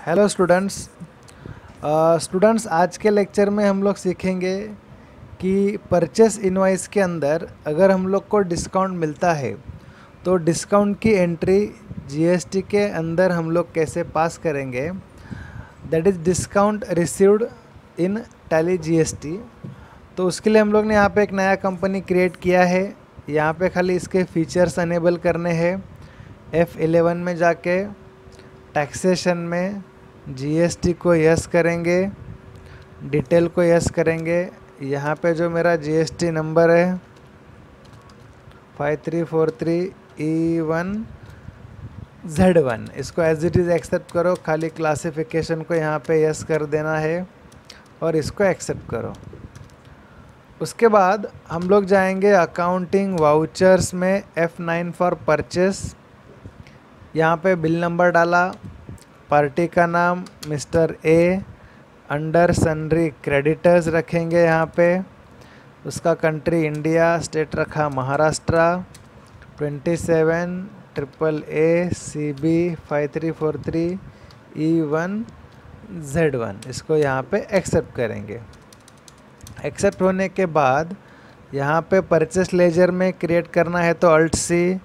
Hello students आज के lecture में हम लोग सीखेंगे कि परचेस इनवॉइस के अंदर अगर हम लोग को डिस्काउंट मिलता है तो डिस्काउंट की एंट्री जीएसटी के अंदर हम लोग कैसे पास करेंगे, that is discount received in tally GST. तो उसके लिए हम लोग ने यहाँ पे एक नया कंपनी क्रिएट किया है। यहाँ पे खाली इसके फीचर्स अनेबल करने हैं। F11 में जाके टैक्सेशन में जीएसटी को यस करेंगे, डिटेल को यस करेंगे। यहाँ पे जो मेरा जीएसटी नंबर है 5343E1Z1, इसको एज इट इज़ एक्सेप्ट करो। खाली क्लासिफिकेशन को यहाँ पे यस कर देना है और इसको एक्सेप्ट करो। उसके बाद हम लोग जाएंगे अकाउंटिंग वाउचर्स में F9 फॉर परचेस। यहाँ पे बिल नंबर डाला, पार्टी का नाम mister A, under sundry creditors रखेंगे यहाँ पे, उसका कंट्री इंडिया, स्टेट रखा महाराष्ट्र, 27 CB 5343E1Z1, इसको यहाँ पे एक्सेप्ट करेंगे। एक्सेप्ट होने के बाद यहाँ पे परचेस लेजर में क्रिएट करना है तो अल्ट सी,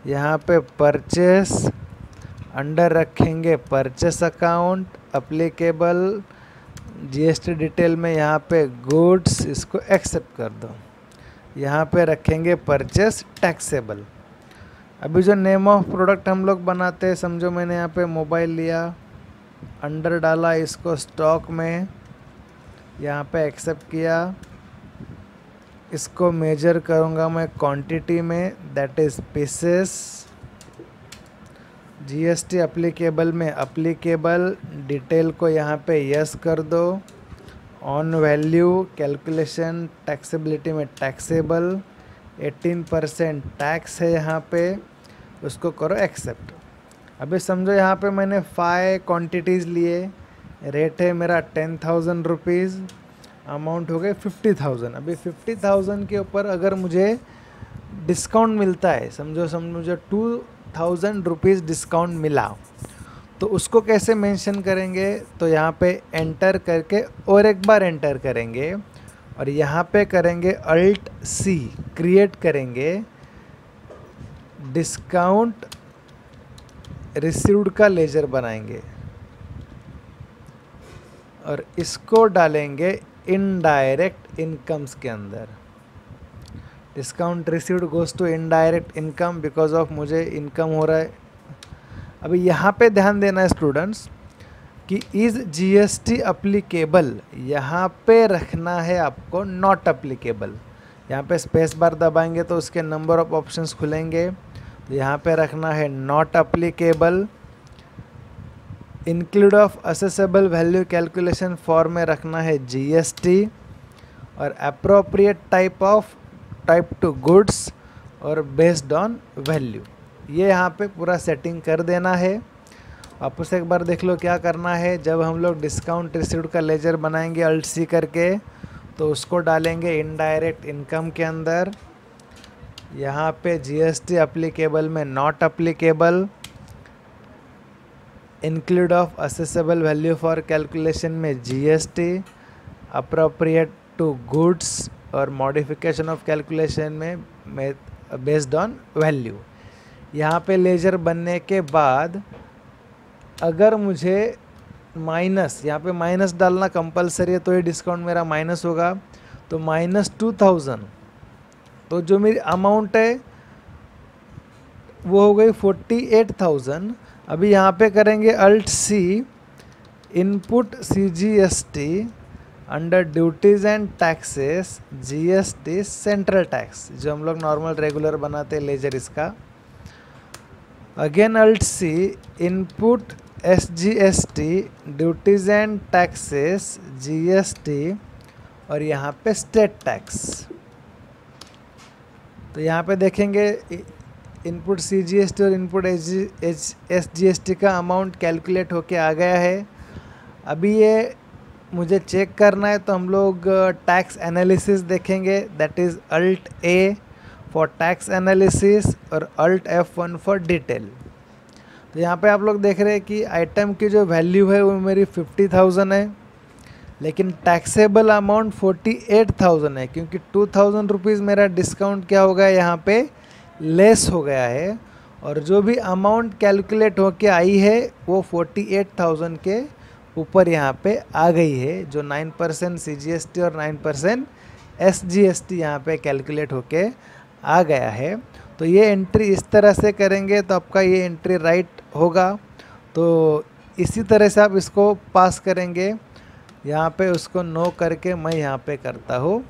यहाँ पे परचेस अंडर रखेंगे purchase account, applicable GST detail में यहाँ पे गुड्स, इसको एक्सेप्ट कर दो। यहाँ पे रखेंगे परचेस टैक्सेबल। अभी जो नेम ऑफ प्रोडक्ट हम लोग बनाते हैं, समझो मैंने यहाँ पे मोबाइल लिया, अंडर डाला इसको स्टॉक में, यहाँ पे एक्सेप्ट किया। इसको मेजर करूँगा मैं क्वांटिटी में, that is pieces. GST applicable में अप्लीकेबल डिटेल को यहाँ पे यस कर दो। ऑन वैल्यू कैलकुलेशन टैक्सेबिलिटी में टैक्सेबल 18% टैक्स है यहाँ पे, उसको करो एक्सेप्ट। अभी समझो यहाँ पे मैंने 5 क्वांटिटीज़ लिए, रेट है मेरा 10,000 रुपीज़, अमाउंट हो गए 50,000। अभी 50,000 के ऊपर अगर मुझे डिस्काउंट मिलता है, समझो मुझे 2,000 रुपीज़ डिस्काउंट मिला, तो उसको कैसे मेंशन करेंगे? तो यहाँ पे एंटर करके और एक बार एंटर करेंगे और यहाँ पे करेंगे अल्ट सी, क्रिएट करेंगे डिस्काउंट रिसीव्ड का लेजर बनाएंगे और इसको डालेंगे इनडायरेक्ट इनकम्स के अंदर। Discount received goes to indirect income because of मुझे इनकम हो रहा है। अभी यहाँ पे ध्यान देना है स्टूडेंट्स कि इज़ जीएसटी अप्लीकेबल, यहाँ पे रखना है आपको नॉट अप्लीकेबल। यहाँ पे स्पेस बार दबाएंगे तो उसके नंबर ऑफ ऑप्शंस खुलेंगे, तो यहाँ पे रखना है not applicable. Include of accessible value calculation form में रखना है जीएसटी और अप्रोप्रिएट टाइप टू गुड्स और बेस्ड ऑन वैल्यू, ये यहाँ पे पूरा सेटिंग कर देना है। वापस एक बार देख लो क्या करना है। जब हम लोग डिस्काउंट रिसीव्ड का लेजर बनाएंगे अल्ट सी करके, तो उसको डालेंगे इनडायरेक्ट इनकम के अंदर। यहाँ पे जीएसटी अप्लीकेबल में not applicable, include of accessible value for calculation में जीएसटी, अप्रोप्रिएट टू गुड्स और मॉडिफिकेशन ऑफ कैलकुलेशन में बेस्ड ऑन वैल्यू। यहाँ पे लेजर बनने के बाद अगर मुझे माइनस, यहाँ पे माइनस डालना कंपलसरी है, तो ये डिस्काउंट मेरा माइनस होगा, तो -2,000, तो जो मेरी अमाउंट है वो हो गई 48,000। अभी यहाँ पे करेंगे alt C, input CGST under duties and taxes, GST central tax, जो हम लोग नॉर्मल रेगुलर बनाते हैं लेजर इसका। Again alt C, input SGST duties and taxes, GST और यहाँ पे स्टेट टैक्स। तो यहाँ पे देखेंगे इनपुट CGST और इनपुट SGST का अमाउंट कैलकुलेट होके आ गया है। अभी ये मुझे चेक करना है, तो हम लोग टैक्स एनालिसिस देखेंगे, that is alt A for tax analysis और अल्ट F1 फॉर डिटेल। तो यहाँ पे आप लोग देख रहे हैं कि आइटम की जो वैल्यू है वो मेरी 50,000 है, लेकिन टैक्सेबल अमाउंट 48,000 है, क्योंकि 2,000 रुपीज़ मेरा डिस्काउंट क्या हो गया यहाँ पे लेस हो गया है, और जो भी अमाउंट कैलकुलेट होके आई है वो 48,000 के ऊपर यहाँ पे आ गई है, जो 9% CGST और 9% SGST यहाँ पे कैलकुलेट होके आ गया है। तो ये एंट्री इस तरह से करेंगे तो आपका ये एंट्री राइट होगा। तो इसी तरह से आप इसको पास करेंगे। यहाँ पे उसको नो करके मैं यहाँ पे करता हूँ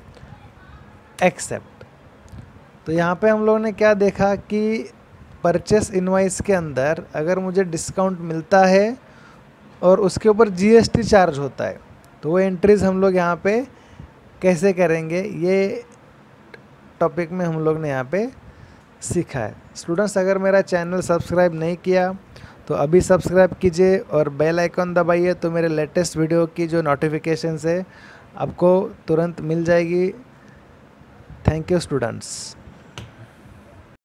एक्सेप्ट। तो यहाँ पे हम लोगों ने क्या देखा कि परचेस इनवाइस के अंदर अगर मुझे डिस्काउंट मिलता है और उसके ऊपर GST चार्ज होता है, तो वो एंट्रीज़ हम लोग यहाँ पे कैसे करेंगे, ये टॉपिक में हम लोग ने यहाँ पे सीखा है। स्टूडेंट्स, अगर मेरा चैनल सब्सक्राइब नहीं किया तो अभी सब्सक्राइब कीजिए और बेल आइकन दबाइए, तो मेरे लेटेस्ट वीडियो की जो नोटिफिकेशंस है आपको तुरंत मिल जाएगी। Thank you students.